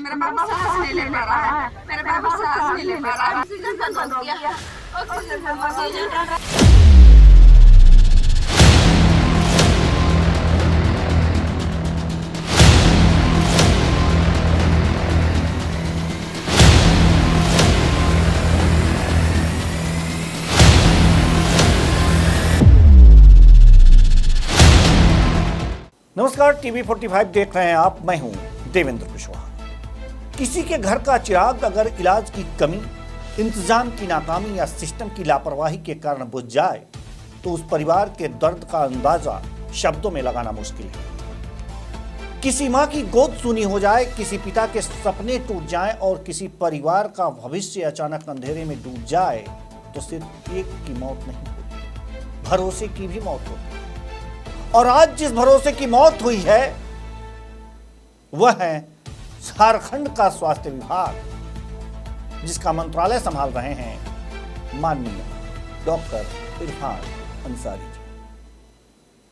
मेरा बाबू सांस नहीं ले पा रहा है, मेरा बाबू सांस नहीं ले पा रहा है, ऑक्सीजन बंद हो गया, ऑक्सीजन बंद हो गया। नमस्कार, टीवी 45 देख रहे हैं आप। मैं हूं देवेंद्र कुशवाहा। किसी के घर का चिराग अगर इलाज की कमी, इंतजाम की नाकामी या सिस्टम की लापरवाही के कारण बुझ जाए तो उस परिवार के दर्द का अंदाजा शब्दों में लगाना मुश्किल है। किसी मां की गोद सूनी हो जाए, किसी पिता के सपने टूट जाएं और किसी परिवार का भविष्य अचानक अंधेरे में डूब जाए तो सिर्फ एक की मौत नहीं होती, भरोसे की भी मौत होती है। और आज जिस भरोसे की मौत हुई है वह है झारखंड का स्वास्थ्य विभाग, जिसका मंत्रालय संभाल रहे हैं माननीय डॉक्टर इरफान अंसारी जी।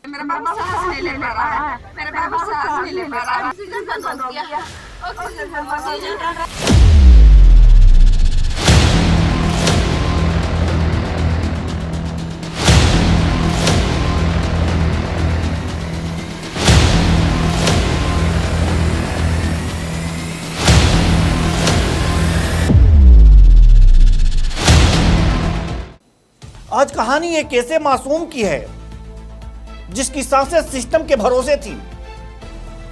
मेरा बाबू सांस नहीं ले पा रहा है, मेरा बाबू सांस नहीं ले पा रहा है, ऑक्सीजन बंद हो गया, ऑक्सीजन बंद हो गया। आज कहानी एक ऐसे मासूम की है जिसकी सांसें सिस्टम के भरोसे थी,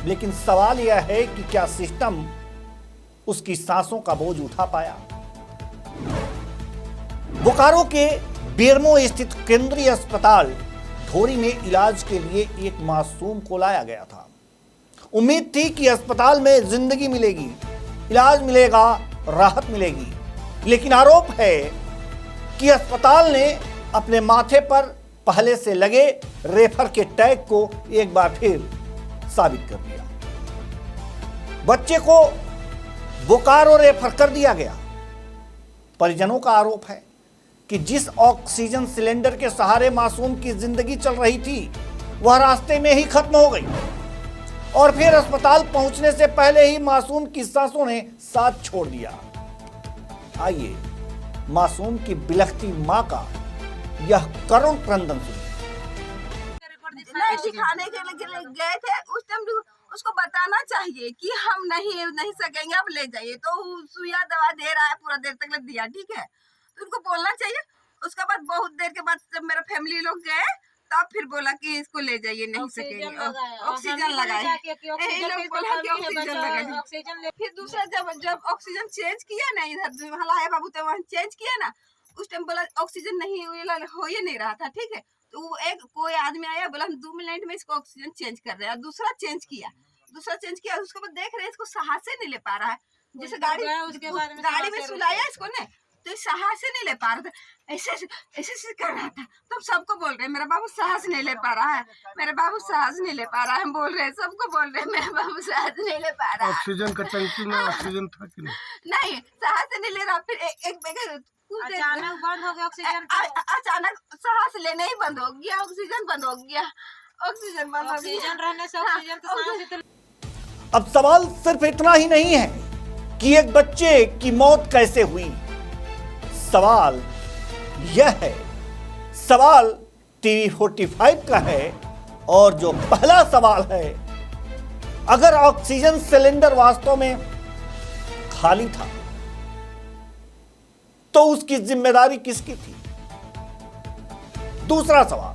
लेकिन सवाल यह है कि क्या सिस्टम उसकी सांसों का बोझ उठा पाया। बोकारो के बेरमो स्थित केंद्रीय अस्पताल ढोरी में इलाज के लिए एक मासूम को लाया गया था। उम्मीद थी कि अस्पताल में जिंदगी मिलेगी, इलाज मिलेगा, राहत मिलेगी, लेकिन आरोप है कि अस्पताल ने अपने माथे पर पहले से लगे रेफर के टैग को एक बार फिर साबित कर दिया। बच्चे को बोकारो रेफर कर दिया गया। परिजनों का आरोप है कि जिस ऑक्सीजन सिलेंडर के सहारे मासूम की जिंदगी चल रही थी वह रास्ते में ही खत्म हो गई और फिर अस्पताल पहुंचने से पहले ही मासूम की सांसों ने साथ छोड़ दिया। आइए मासूम की बिलखती मां का यह करुण क्रंदन सुनिए। नहीं दिखाने के लिए गए थे उस टाइम, उसको बताना चाहिए कि हम नहीं सकेंगे, अब ले जाइए। तो सुइया दवा दे रहा है, पूरा देर तक दिया, ठीक है, तो उनको बोलना चाहिए। उसके बाद बहुत देर के बाद जब मेरा फैमिली लोग गए तब फिर बोला कि इसको ले जाइए, नहीं सकेंगे, ऑक्सीजन लगाए, फिर दूसरा जब ऑक्सीजन चेंज किया ना, इधर हलाया बाबू तो वहाँ चेंज किया ना, उस टाइम बोला ऑक्सीजन नहीं हो ही नहीं रहा था, ठीक है। तो वो एक कोई आदमी आया, बोला हम 2 मिनट में इसको ऑक्सीजन चेंज कर रहे हैं। दूसरा चेंज किया, उसके बाद देख रहे हैं इसको साहस से नहीं ले पा रहा है। जैसे गाड़ी में सुलाया इसको ने, तो साहस से नहीं ले पा रहा था, ऐसे कर रहा था। तो हम सबको बोल रहे हैं मेरा बाबू सांस नहीं ले पा रहा है, मेरा बाबू सांस नहीं ले पा रहा है, हम बोल रहे हैं, सबको बोल रहे हैं मेरा बाबू सांस नहीं ले पा रहा है। ऑक्सीजन का टंकी में ऑक्सीजन था कि नहीं, सांस नहीं ले रहा। फिर एक अचानक बंद हो गया ऑक्सीजन, अचानक सांस लेना ही बंद हो गया, ऑक्सीजन बंद हो गया, ऑक्सीजन बंद हो गया। ऑक्सीजन रहने से ऑक्सीजन तो सांस तो। अब सवाल सिर्फ इतना ही नहीं है कि एक बच्चे की मौत कैसे हुई। सवाल यह है, सवाल टीवी 45 का है, और जो पहला सवाल है, अगर ऑक्सीजन सिलेंडर वास्तव में खाली था तो उसकी जिम्मेदारी किसकी थी। दूसरा सवाल,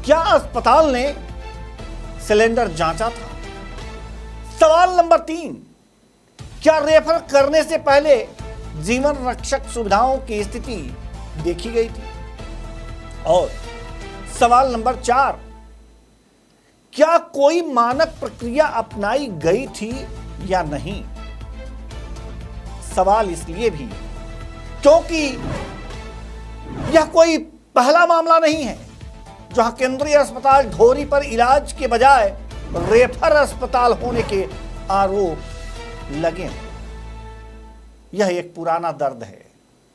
क्या अस्पताल ने सिलेंडर जांचा था। सवाल नंबर 3, क्या रेफर करने से पहले जीवन रक्षक सुविधाओं की स्थिति देखी गई थी। और सवाल नंबर 4, क्या कोई मानक प्रक्रिया अपनाई गई थी या नहीं। सवाल इसलिए भी क्योंकि यह कोई पहला मामला नहीं है जहां केंद्रीय अस्पताल ढोरी पर इलाज के बजाय रेफर अस्पताल होने के आरोप लगे। यह एक पुराना दर्द है।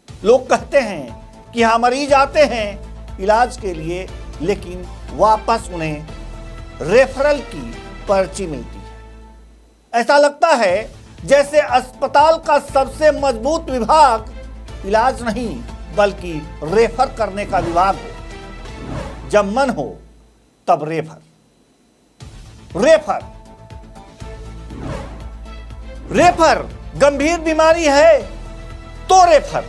लोग कहते हैं कि हाँ, मरीज आते हैं इलाज के लिए, लेकिन वापस उन्हें रेफरल की पर्ची मिलती है। ऐसा लगता है जैसे अस्पताल का सबसे मजबूत विभाग इलाज नहीं बल्कि रेफर करने का विभाग हो। जब मन हो तब रेफर गंभीर बीमारी है तो रेफर,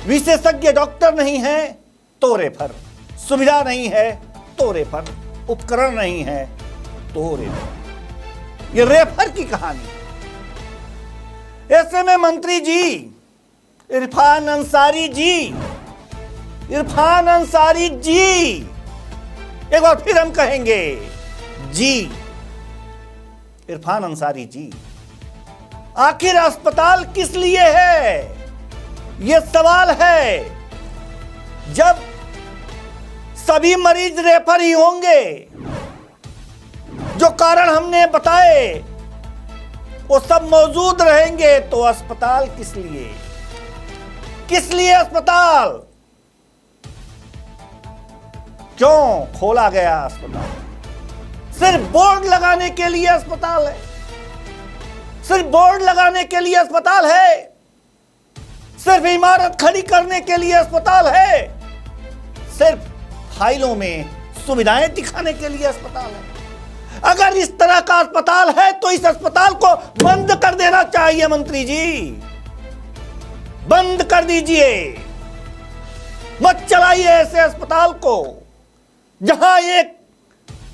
विशेषज्ञ डॉक्टर नहीं है तो रेफर, सुविधा नहीं है तो रेफर, उपकरण नहीं है तो रेफर। ये रेफर की कहानी है। ऐसे में मंत्री जी इरफान अंसारी जी, एक बार फिर हम कहेंगे जी, इरफान अंसारी जी, आखिर अस्पताल किस लिए है, यह सवाल है। जब सभी मरीज रेफर ही होंगे, जो कारण हमने बताए वो सब मौजूद रहेंगे, तो अस्पताल किस लिए अस्पताल, क्यों खोला गया अस्पताल? सिर्फ बोर्ड लगाने के लिए अस्पताल है, सिर्फ बोर्ड लगाने के लिए अस्पताल है, सिर्फ इमारत खड़ी करने के लिए अस्पताल है, सिर्फ फाइलों में सुविधाएं दिखाने के लिए अस्पताल है। अगर इस तरह का अस्पताल है तो इस अस्पताल को बंद कर देना चाहिए। मंत्री जी बंद कर दीजिए, मत चलाइए ऐसे अस्पताल को जहां एक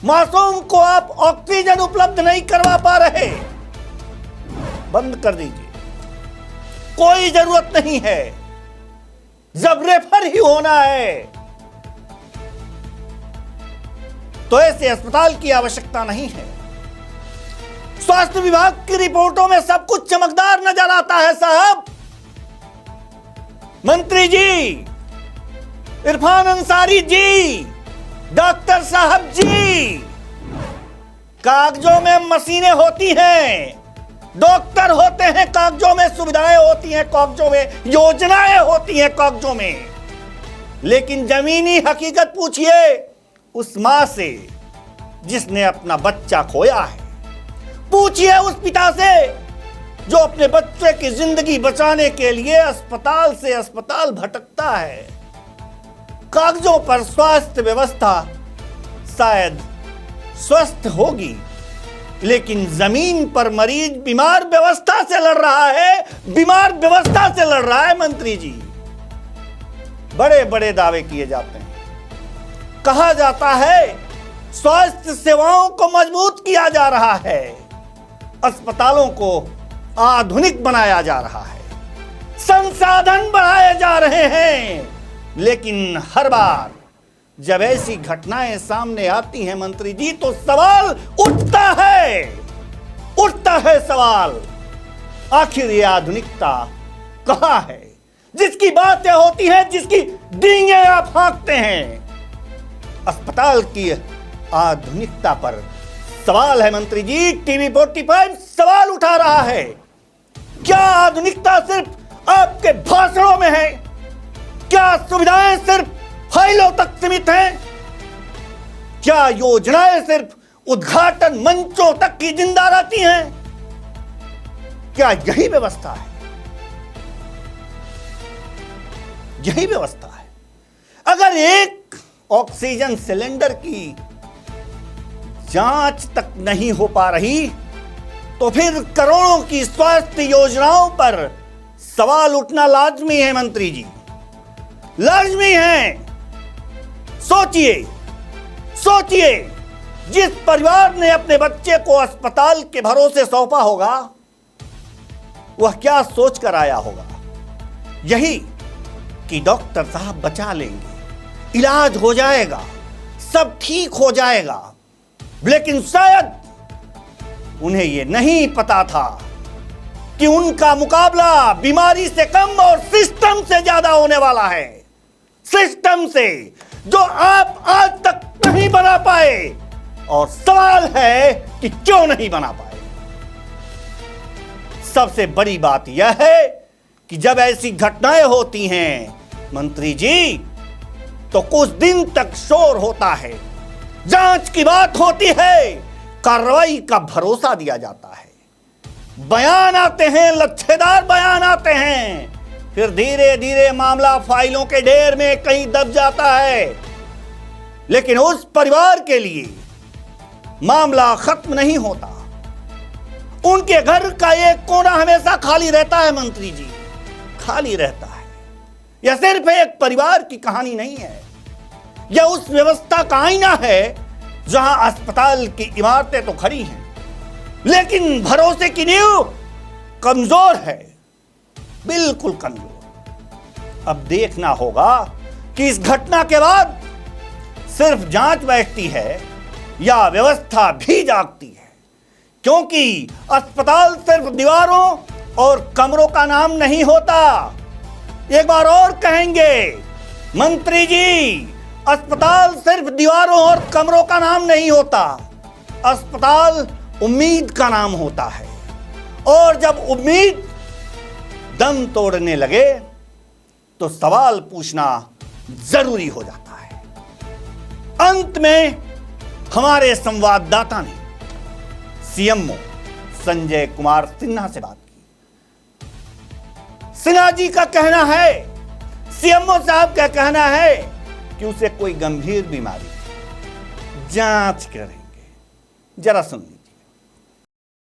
मासूम को आप ऑक्सीजन उपलब्ध नहीं करवा पा रहे। बंद कर दीजिए, कोई जरूरत नहीं है। जब रेफर ही होना है तो ऐसे अस्पताल की आवश्यकता नहीं है। स्वास्थ्य विभाग की रिपोर्टों में सब कुछ चमकदार नजर आता है साहब। मंत्री जी, इरफान अंसारी जी, डॉक्टर साहब जी, कागजों में मशीनें होती हैं, डॉक्टर होते हैं, कागजों में सुविधाएं होती हैं, कागजों में योजनाएं होती हैं, कागजों में। लेकिन जमीनी हकीकत पूछिए उस मां से जिसने अपना बच्चा खोया है, पूछिए उस पिता से जो अपने बच्चे की जिंदगी बचाने के लिए अस्पताल से अस्पताल भटकता है। कागजों पर स्वास्थ्य व्यवस्था शायद स्वस्थ होगी, लेकिन जमीन पर मरीज बीमार व्यवस्था से लड़ रहा है, मंत्री जी। बड़े बड़े दावे किए जाते हैं, कहा जाता है स्वास्थ्य सेवाओं को मजबूत किया जा रहा है, अस्पतालों को आधुनिक बनाया जा रहा है, संसाधन बढ़ाए जा रहे हैं। लेकिन हर बार जब ऐसी घटनाएं सामने आती हैं मंत्री जी, तो सवाल उठता है सवाल, आखिर ये आधुनिकता कहां है जिसकी बातें होती हैं, जिसकी डींगे आप हाँकते हैं? अस्पताल की आधुनिकता पर सवाल है मंत्री जी। टीवी 45 सवाल उठा रहा है। क्या आधुनिकता सिर्फ आपके भाषणों में है? क्या सुविधाएं सिर्फ फाइलों तक सीमित हैं? क्या योजनाएं सिर्फ उद्घाटन मंचों तक ही जिंदा रहती हैं? क्या यही व्यवस्था है? यही व्यवस्था है। अगर एक ऑक्सीजन सिलेंडर की जांच तक नहीं हो पा रही, तो फिर करोड़ों की स्वास्थ्य योजनाओं पर सवाल उठना लाजमी है मंत्री जी, लाजमी है। सोचिए, जिस परिवार ने अपने बच्चे को अस्पताल के भरोसे सौंपा होगा, वह क्या सोच कर आया होगा? यही कि डॉक्टर साहब बचा लेंगे, इलाज हो जाएगा, सब ठीक हो जाएगा। लेकिन शायद उन्हें यह नहीं पता था कि उनका मुकाबला बीमारी से कम और सिस्टम से ज्यादा होने वाला है। सिस्टम से, जो आप आज तक नहीं बना पाए, और सवाल है कि क्यों नहीं बना पाए। सबसे बड़ी बात यह है कि जब ऐसी घटनाएं होती हैं मंत्री जी, तो कुछ दिन तक शोर होता है, जांच की बात होती है, कार्रवाई का भरोसा दिया जाता है। बयान आते हैं, लच्छेदार बयान आते हैं, फिर धीरे धीरे मामला फाइलों के ढेर में कहीं दब जाता है। लेकिन उस परिवार के लिए मामला खत्म नहीं होता। उनके घर का एक कोना हमेशा खाली रहता है मंत्री जी, खाली रहता है। यह सिर्फ एक परिवार की कहानी नहीं है, यह उस व्यवस्था का आईना है जहां अस्पताल की इमारतें तो खड़ी हैं, लेकिन भरोसे की नींव कमजोर है, बिल्कुल कमजोर। अब देखना होगा कि इस घटना के बाद सिर्फ जांच बैठती है या व्यवस्था भी जागती है, क्योंकि अस्पताल सिर्फ दीवारों और कमरों का नाम नहीं होता। एक बार और कहेंगे मंत्री जी, अस्पताल सिर्फ दीवारों और कमरों का नाम नहीं होता, अस्पताल उम्मीद का नाम होता है। और जब उम्मीद दम तोड़ने लगे तो सवाल पूछना जरूरी हो जाता है। अंत में हमारे संवाददाता ने सीएमओ संजय कुमार सिन्हा से बात की। सिन्हा जी का कहना है, सीएमओ साहब का कहना है कि उसे कोई गंभीर बीमारी है, जांच करेंगे। जरा सुन लीजिए।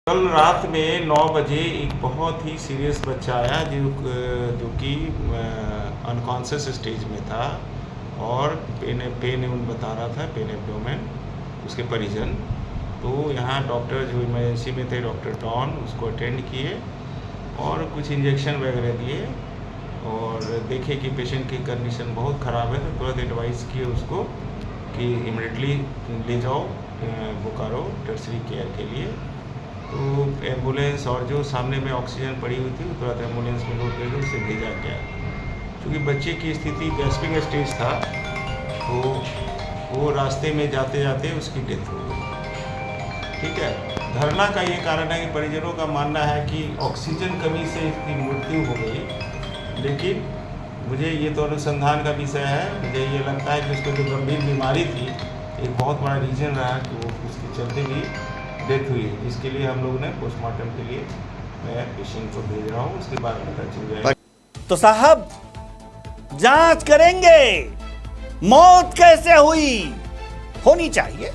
कल रात में 9 बजे एक बहुत ही सीरियस बच्चा आया जो कि अनकॉन्शियस स्टेज में था और पेन बता रहा था, पेन एब्डोमेन, उसके परिजन। तो यहाँ डॉक्टर जो इमरजेंसी में थे, डॉक्टर डॉन, उसको अटेंड किए और कुछ इंजेक्शन वगैरह दिए और देखे कि पेशेंट की कंडीशन बहुत ख़राब है, तो तुरंत एडवाइस किए उसको कि इमीडिएटली ले जाओ बोकारो टर्सरी केयर के लिए। तो एम्बुलेंस और जो सामने में ऑक्सीजन पड़ी हुई थी तुरंत एम्बुलेंस में लोड करके उससे भेजा गया। क्योंकि बच्चे की स्थिति गैस्पिंग स्टेज था, तो वो रास्ते में जाते जाते उसकी डेथ हो गई। ठीक है, धरना का ये कारण है कि परिजनों का मानना है कि ऑक्सीजन कमी से इसकी मृत्यु हो गई, लेकिन मुझे ये तो अनुसंधान का विषय है। मुझे ये लगता है कि उसको जो गंभीर बीमारी थी, एक बहुत बड़ा रीजन रहा कि वो उसके चलते भी डेथ हुई है, जिसके लिए हम लोग ने पोस्टमार्टम के लिए मैं पेशेंट को भेज रहा हूँ, उसके बाद पता चल जाएगा। तो साहब जांच करेंगे, मौत कैसे हुई, होनी चाहिए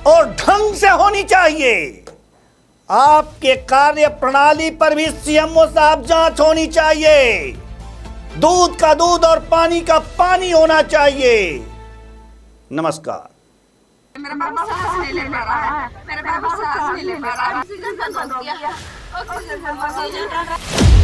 और ढंग से होनी चाहिए। आपके कार्य प्रणाली पर भी सीएमओ साहब जांच होनी चाहिए। दूध का दूध और पानी का पानी होना चाहिए। नमस्कार। मेरा बाबा सांस नहीं ले पा रहा है, मेरा बाबा सांस नहीं ले पा रहा है, ऑक्सीजन बंद हो गया, ऑक्सीजन बंद हो गया।